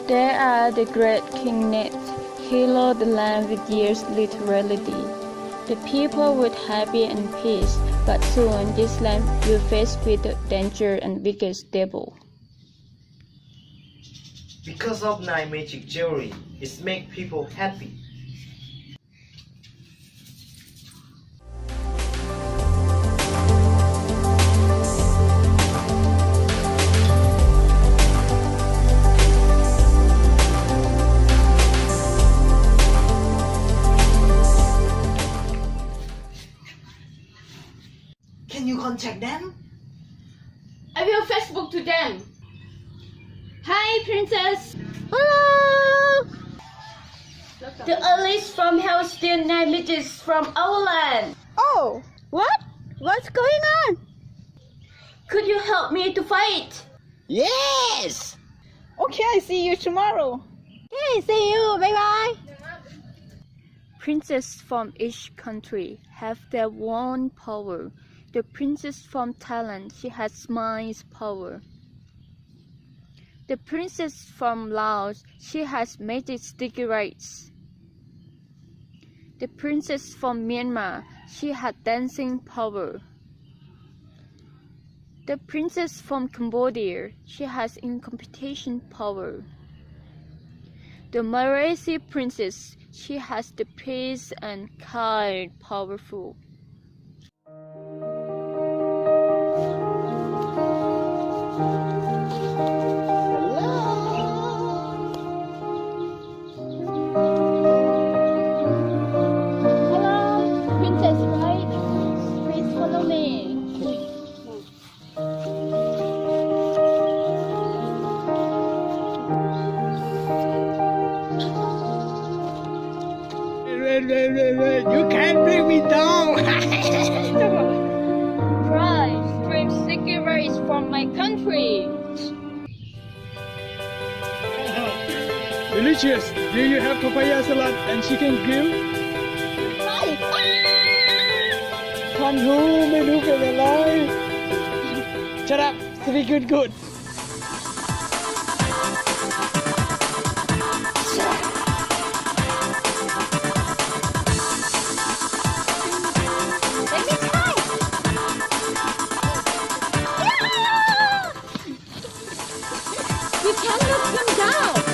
They are the great kingnet. He ruled the land with years literally. The people were happy and peace, but soon this land will face with the danger and biggest devil. Because of night magic jewelry, it makes people happy. Can you contact them? I will Facebook to them. Hi, Princess. Hello! The earliest from hell still nine images from our land. Oh, what? What's going on? Could you help me to fight? Yes! Okay, I see you tomorrow. Okay, see you. Bye-bye. Princes from each country have their own power. The princess from Thailand, she has mind's power. The princess from Laos, she has magic sticky rights. The princess from Myanmar, she has dancing power. The princess from Cambodia, she has incompetition power. The Malaysian princess, she has the peace and kind powerful. Wait, you can't bring me down. Prize, dream sticky rice from my country. Delicious. Do you have papaya salad and chicken grill? ท่านรู้ไม่รู้เป็นอะไร Shut up. Speak good. You cannot come down.